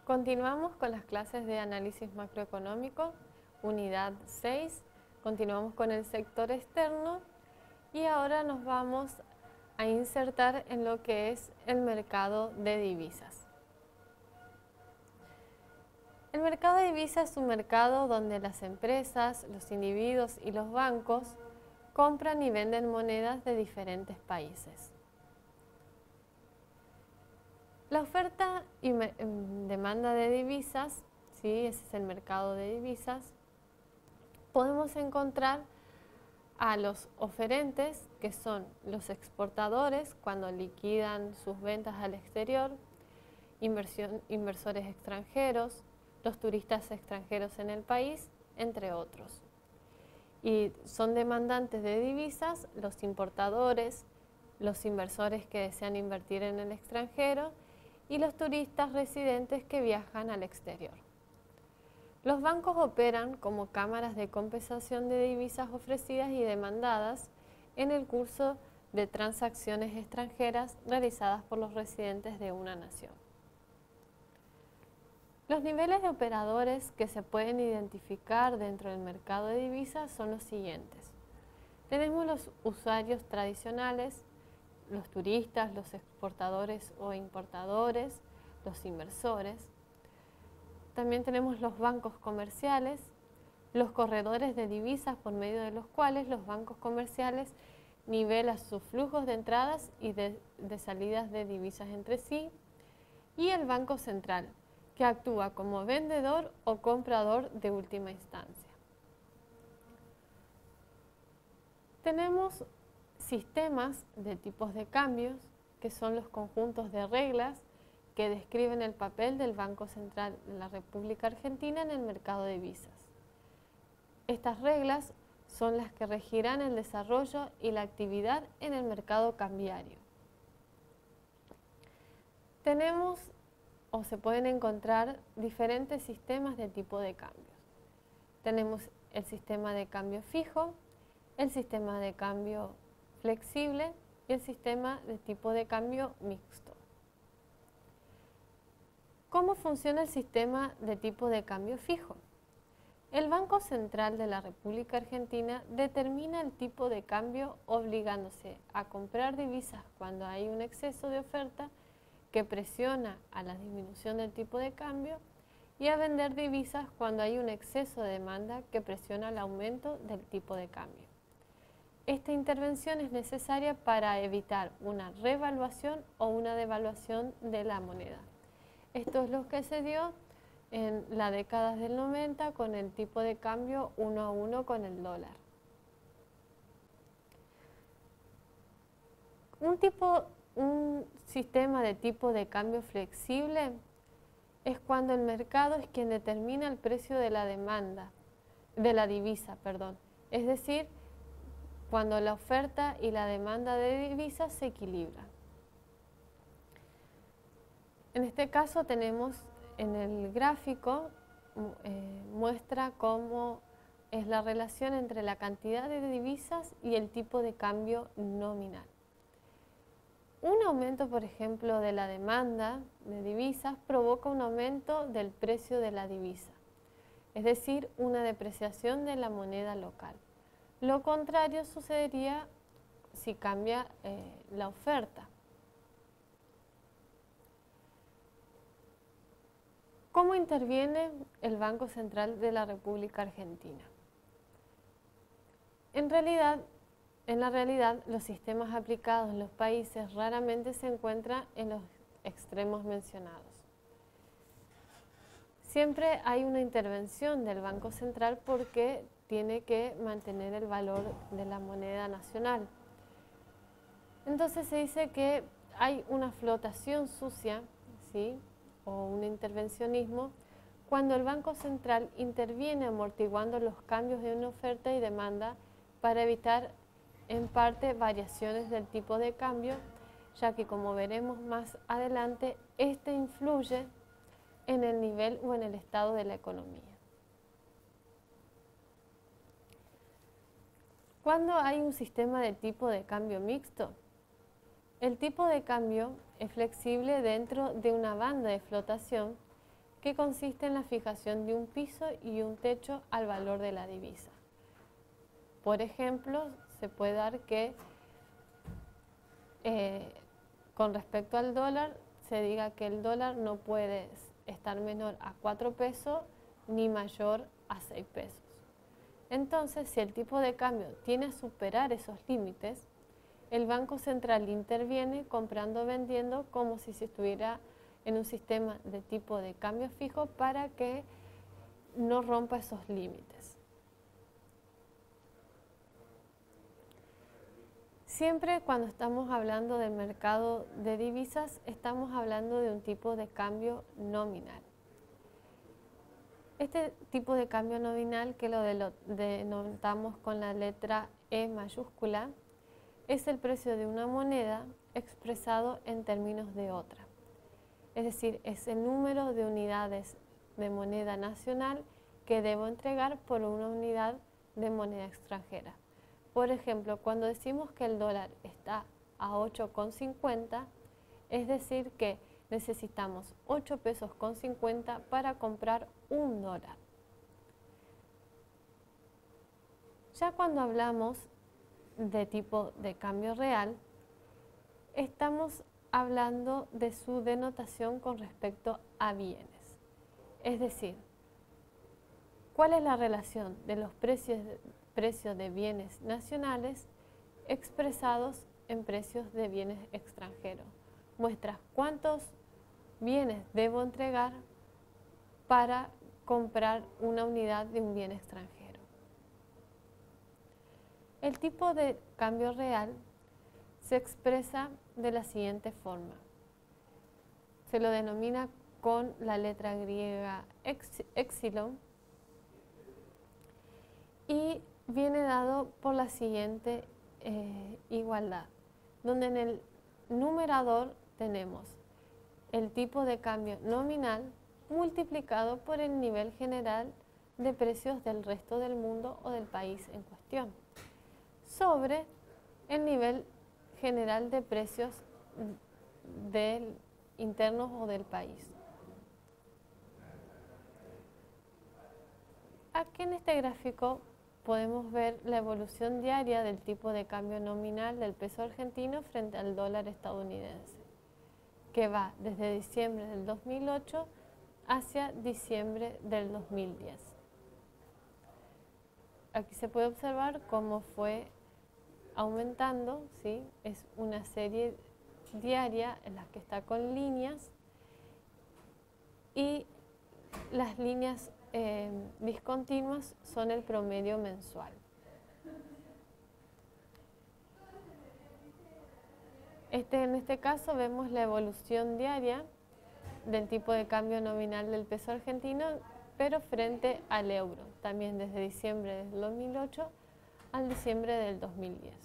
Continuamos con las clases de análisis macroeconómico, unidad 6. Continuamos con el sector externo y ahora nos vamos a insertar en lo que es el mercado de divisas. El mercado de divisas es un mercado donde las empresas, los individuos y los bancos compran y venden monedas de diferentes países. La oferta y demanda de divisas, ¿sí? Ese es el mercado de divisas. Podemos encontrar a los oferentes, que son los exportadores cuando liquidan sus ventas al exterior, inversores extranjeros, los turistas extranjeros en el país, entre otros. Y son demandantes de divisas los importadores, los inversores que desean invertir en el extranjero y los turistas residentes que viajan al exterior. Los bancos operan como cámaras de compensación de divisas ofrecidas y demandadas en el curso de transacciones extranjeras realizadas por los residentes de una nación. Los niveles de operadores que se pueden identificar dentro del mercado de divisas son los siguientes. Tenemos los usuarios tradicionales, los turistas, los exportadores o importadores, los inversores. También tenemos los bancos comerciales, los corredores de divisas por medio de los cuales los bancos comerciales nivelan sus flujos de entradas y de salidas de divisas entre sí, y el Banco Central, que actúa como vendedor o comprador de última instancia. Tenemos sistemas de tipos de cambios, que son los conjuntos de reglas que describen el papel del Banco Central de la República Argentina en el mercado de divisas. Estas reglas son las que regirán el desarrollo y la actividad en el mercado cambiario. Tenemos o se pueden encontrar diferentes sistemas de tipo de cambios. Tenemos el sistema de cambio fijo, el sistema de cambio flexible y el sistema de tipo de cambio mixto. ¿Cómo funciona el sistema de tipo de cambio fijo? El Banco Central de la República Argentina determina el tipo de cambio obligándose a comprar divisas cuando hay un exceso de oferta que presiona a la disminución del tipo de cambio y a vender divisas cuando hay un exceso de demanda que presiona el aumento del tipo de cambio. Esta intervención es necesaria para evitar una revaluación o una devaluación de la moneda. Esto es lo que se dio en la década del 90 con el tipo de cambio 1 a 1 con el dólar. Un sistema de tipo de cambio flexible es cuando el mercado es quien determina el precio de la divisa, es decir, cuando la oferta y la demanda de divisas se equilibran. En este caso tenemos en el gráfico, muestra cómo es la relación entre la cantidad de divisas y el tipo de cambio nominal. Un aumento, por ejemplo, de la demanda de divisas provoca un aumento del precio de la divisa, es decir, una depreciación de la moneda local. Lo contrario sucedería si cambia la oferta. ¿Cómo interviene el Banco Central de la República Argentina? En la realidad, los sistemas aplicados en los países raramente se encuentran en los extremos mencionados. Siempre hay una intervención del Banco Central porque tiene que mantener el valor de la moneda nacional. Entonces se dice que hay una flotación sucia, ¿sí?, o un intervencionismo, cuando el Banco Central interviene amortiguando los cambios de una oferta y demanda para evitar en parte variaciones del tipo de cambio, ya que, como veremos más adelante, este influye en el nivel o en el estado de la economía. Cuando hay un sistema de tipo de cambio mixto, el tipo de cambio es flexible dentro de una banda de flotación que consiste en la fijación de un piso y un techo al valor de la divisa. Por ejemplo, se puede dar que con respecto al dólar se diga que el dólar no puede estar menor a 4 pesos ni mayor a 6 pesos. Entonces, si el tipo de cambio tiene a superar esos límites, el Banco Central interviene comprando o vendiendo como si se estuviera en un sistema de tipo de cambio fijo para que no rompa esos límites. Siempre cuando estamos hablando del mercado de divisas, estamos hablando de un tipo de cambio nominal. Este tipo de cambio nominal, que lo denotamos con la letra E mayúscula, es el precio de una moneda expresado en términos de otra. Es decir, es el número de unidades de moneda nacional que debo entregar por una unidad de moneda extranjera. Por ejemplo, cuando decimos que el dólar está a 8,50, es decir que necesitamos 8 pesos con 50 para comprar un dólar. Ya cuando hablamos de tipo de cambio real, estamos hablando de su denotación con respecto a bienes. Es decir, ¿cuál es la relación de los precios de bienes nacionales expresados en precios de bienes extranjeros? Muestra cuántos bienes debo entregar para comprar una unidad de un bien extranjero. El tipo de cambio real se expresa de la siguiente forma. Se lo denomina con la letra griega epsilon y viene dado por la siguiente igualdad, donde en el numerador tenemos el tipo de cambio nominal multiplicado por el nivel general de precios del resto del mundo o del país en cuestión, sobre el nivel general de precios internos o del país. Aquí en este gráfico podemos ver la evolución diaria del tipo de cambio nominal del peso argentino frente al dólar estadounidense, que va desde diciembre del 2008 hacia diciembre del 2010. Aquí se puede observar cómo fue aumentando, ¿sí? Es una serie diaria en la que está con líneas y las líneas discontinuas son el promedio mensual. En este caso vemos la evolución diaria del tipo de cambio nominal del peso argentino, pero frente al euro, también desde diciembre del 2008 al diciembre del 2010.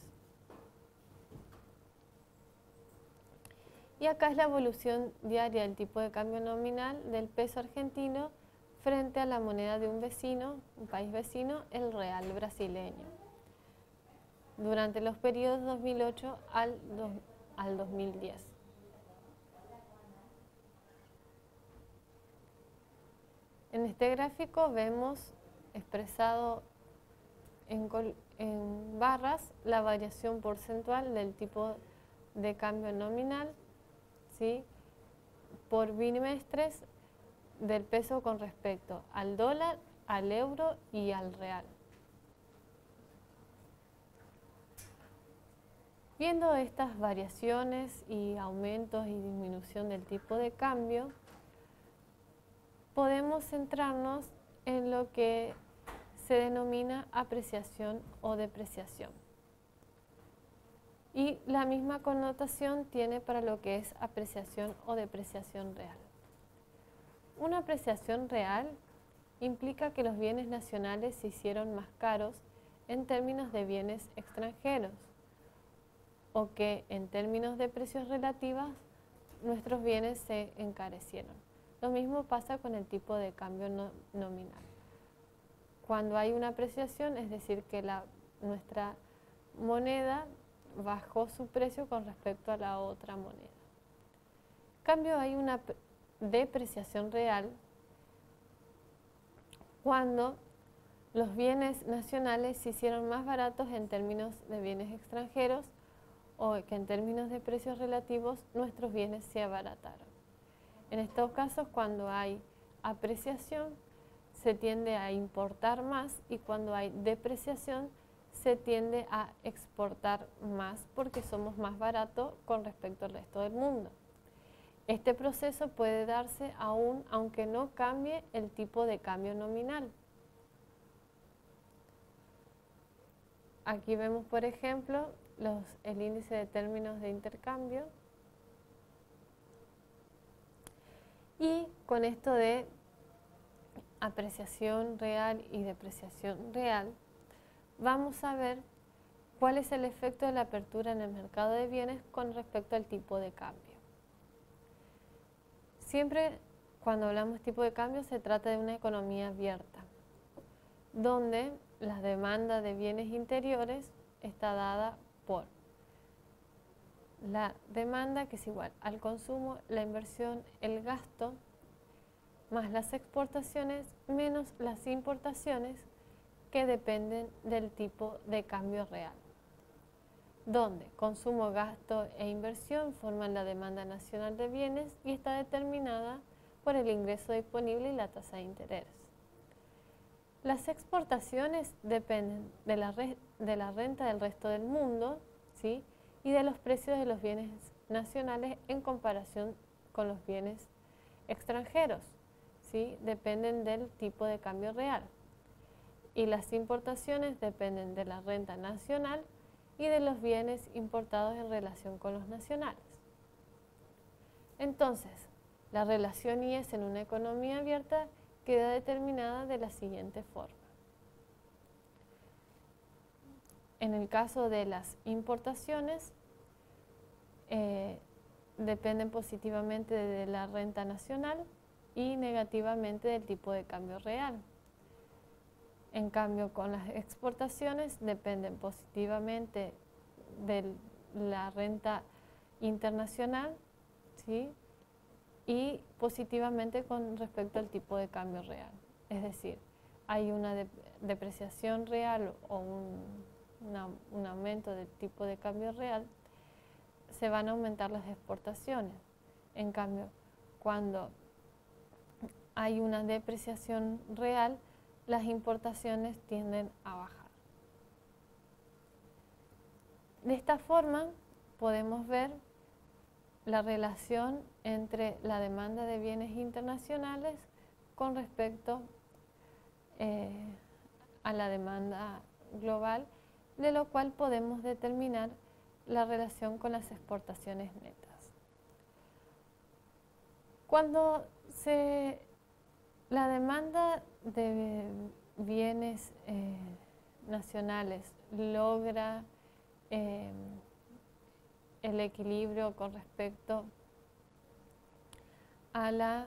Y acá es la evolución diaria del tipo de cambio nominal del peso argentino frente a la moneda de un vecino, un país vecino, el real brasileño, durante los periodos 2008 al 2010. En este gráfico vemos expresado en barras la variación porcentual del tipo de cambio nominal, ¿sí?, por bimestres del peso con respecto al dólar, al euro y al real. Viendo estas variaciones y aumentos y disminución del tipo de cambio, podemos centrarnos en lo que se denomina apreciación o depreciación. Y la misma connotación tiene para lo que es apreciación o depreciación real. Una apreciación real implica que los bienes nacionales se hicieron más caros en términos de bienes extranjeros, o que en términos de precios relativos nuestros bienes se encarecieron. Lo mismo pasa con el tipo de cambio nominal. Cuando hay una apreciación, es decir, que nuestra moneda bajó su precio con respecto a la otra moneda. En cambio, hay una depreciación real, cuando los bienes nacionales se hicieron más baratos en términos de bienes extranjeros o que en términos de precios relativos nuestros bienes se abarataron. En estos casos, cuando hay apreciación, se tiende a importar más, y cuando hay depreciación se tiende a exportar más porque somos más baratos con respecto al resto del mundo. Este proceso puede darse aún aunque no cambie el tipo de cambio nominal. Aquí vemos, por ejemplo, el índice de términos de intercambio, y con esto de apreciación real y depreciación real, vamos a ver cuál es el efecto de la apertura en el mercado de bienes con respecto al tipo de cambio. Siempre cuando hablamos de tipo de cambio se trata de una economía abierta, donde la demanda de bienes interiores está dada por la demanda, que es igual al consumo, la inversión, el gasto, más las exportaciones, menos las importaciones, que dependen del tipo de cambio real, donde consumo, gasto e inversión forman la demanda nacional de bienes y está determinada por el ingreso disponible y la tasa de interés. Las exportaciones dependen de la renta del resto del mundo, ¿sí?, y de los precios de los bienes nacionales en comparación con los bienes extranjeros, ¿sí?, dependen del tipo de cambio real. Y las importaciones dependen de la renta nacional y de los bienes importados en relación con los nacionales. Entonces, la relación IES en una economía abierta queda determinada de la siguiente forma. En el caso de las importaciones, dependen positivamente de la renta nacional y negativamente del tipo de cambio real. En cambio, con las exportaciones dependen positivamente de la renta internacional, ¿sí?, y positivamente con respecto al tipo de cambio real. Es decir, hay una depreciación real o un aumento del tipo de cambio real, se van a aumentar las exportaciones. En cambio, cuando hay una depreciación real, las importaciones tienden a bajar. De esta forma podemos ver la relación entre la demanda de bienes internacionales con respecto a la demanda global, de lo cual podemos determinar la relación con las exportaciones netas. Cuando la demanda de bienes nacionales logra el equilibrio con respecto a la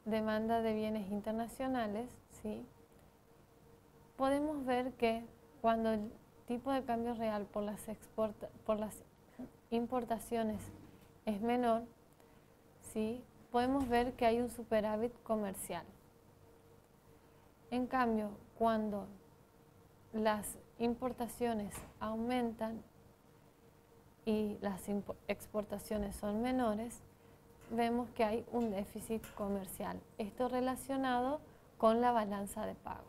demanda de bienes internacionales, ¿sí?, podemos ver que cuando el tipo de cambio real por las importaciones es menor, ¿sí?, podemos ver que hay un superávit comercial. En cambio, cuando las importaciones aumentan y las exportaciones son menores, vemos que hay un déficit comercial. Esto relacionado con la balanza de pagos.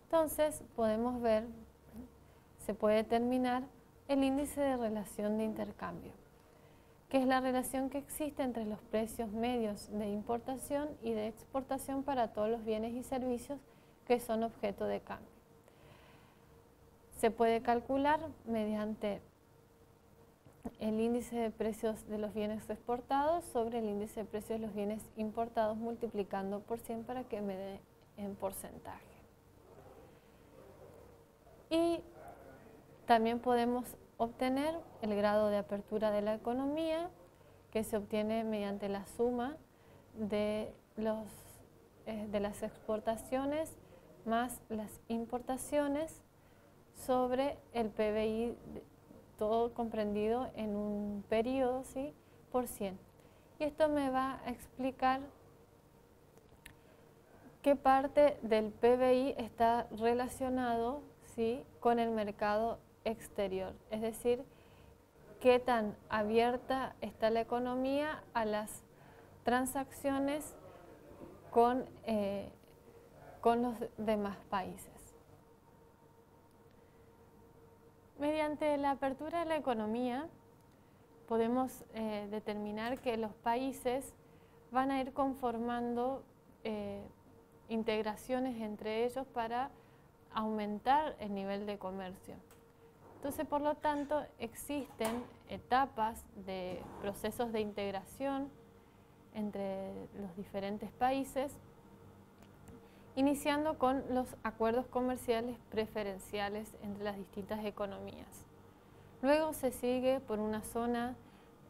Entonces, podemos ver, se puede determinar el índice de relación de intercambio, que es la relación que existe entre los precios medios de importación y de exportación para todos los bienes y servicios que son objeto de cambio. Se puede calcular mediante el índice de precios de los bienes exportados sobre el índice de precios de los bienes importados multiplicando por 100 para que me dé en porcentaje. Y también podemos obtener el grado de apertura de la economía, que se obtiene mediante la suma de las exportaciones más las importaciones sobre el PBI, todo comprendido en un periodo, ¿sí?, por 100. y esto me va a explicar qué parte del PBI está relacionado, ¿sí?, con el mercado exterior, es decir, qué tan abierta está la economía a las transacciones con los demás países. Mediante la apertura de la economía podemos determinar que los países van a ir conformando integraciones entre ellos para aumentar el nivel de comercio. Entonces, por lo tanto, existen etapas de procesos de integración entre los diferentes países, iniciando con los acuerdos comerciales preferenciales entre las distintas economías. Luego se sigue por una zona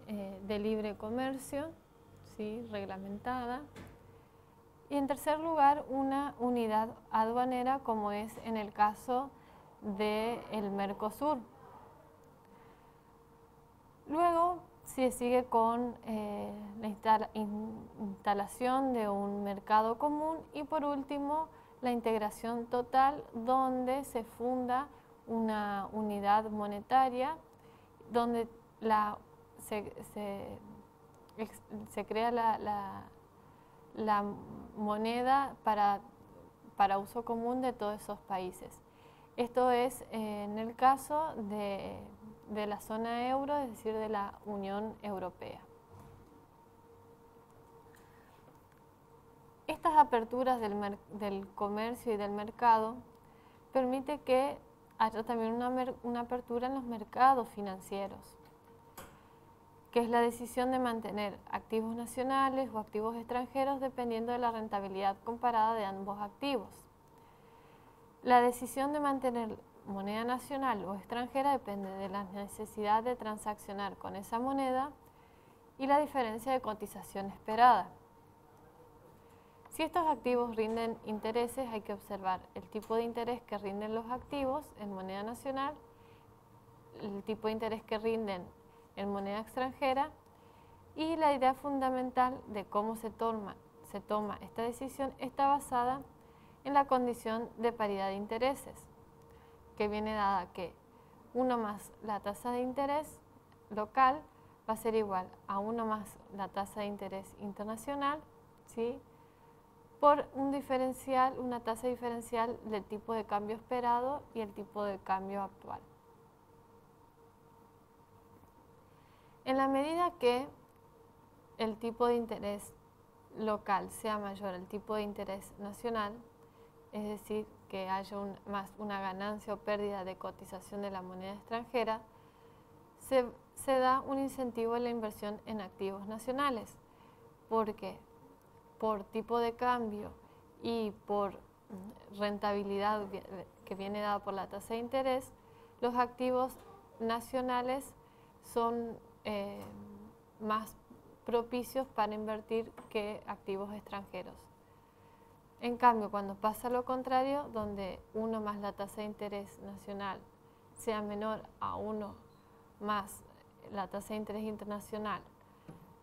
de libre comercio, ¿sí?, reglamentada. Y en tercer lugar, una unidad aduanera, como es en el caso del Mercosur. Luego se sigue con la instalación de un mercado común y por último la integración total, donde se funda una unidad monetaria, donde se crea la moneda para uso común de todos esos países. Esto es en el caso de la zona euro, es decir, de la Unión Europea. Estas aperturas del comercio y del mercado permite que haya también una apertura en los mercados financieros, que es la decisión de mantener activos nacionales o activos extranjeros dependiendo de la rentabilidad comparada de ambos activos. La decisión de mantener moneda nacional o extranjera depende de la necesidad de transaccionar con esa moneda y la diferencia de cotización esperada. Si estos activos rinden intereses, hay que observar el tipo de interés que rinden los activos en moneda nacional, el tipo de interés que rinden en moneda extranjera, y la idea fundamental de cómo se toma esta decisión está basada en la condición de paridad de intereses, que viene dada que 1 más la tasa de interés local va a ser igual a 1 más la tasa de interés internacional, ¿sí?, por una tasa diferencial del tipo de cambio esperado y el tipo de cambio actual. En la medida que el tipo de interés local sea mayor al tipo de interés nacional, es decir, que haya una ganancia o pérdida de cotización de la moneda extranjera, se da un incentivo a la inversión en activos nacionales, porque por tipo de cambio y por rentabilidad que viene dada por la tasa de interés, los activos nacionales son más propicios para invertir que activos extranjeros. En cambio, cuando pasa lo contrario, donde 1 más la tasa de interés nacional sea menor a 1 más la tasa de interés internacional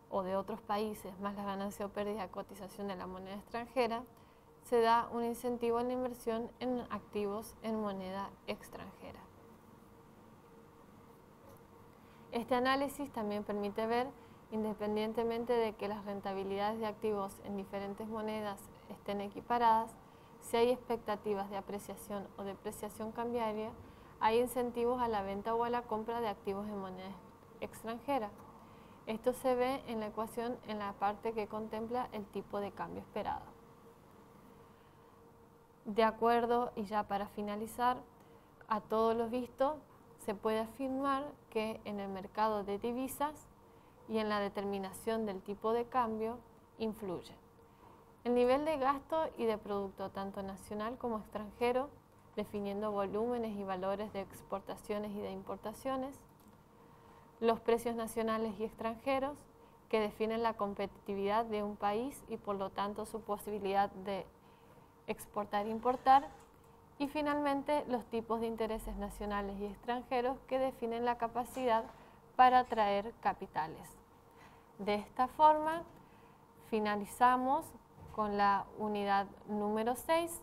o de otros países, más la ganancia o pérdida de cotización de la moneda extranjera, se da un incentivo a la inversión en activos en moneda extranjera. Este análisis también permite ver, independientemente de que las rentabilidades de activos en diferentes monedas estén equiparadas, si hay expectativas de apreciación o depreciación cambiaria, hay incentivos a la venta o a la compra de activos en moneda extranjera. Esto se ve en la ecuación en la parte que contempla el tipo de cambio esperado. De acuerdo, y ya para finalizar, a todo lo visto, se puede afirmar que en el mercado de divisas y en la determinación del tipo de cambio influye el nivel de gasto y de producto tanto nacional como extranjero, definiendo volúmenes y valores de exportaciones y de importaciones, los precios nacionales y extranjeros, que definen la competitividad de un país y por lo tanto su posibilidad de exportar e importar, y finalmente los tipos de intereses nacionales y extranjeros que definen la capacidad para atraer capitales. De esta forma, finalizamos con la unidad número 6,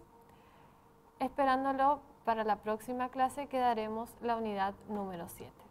esperándolo para la próxima clase que daremos la unidad número 7.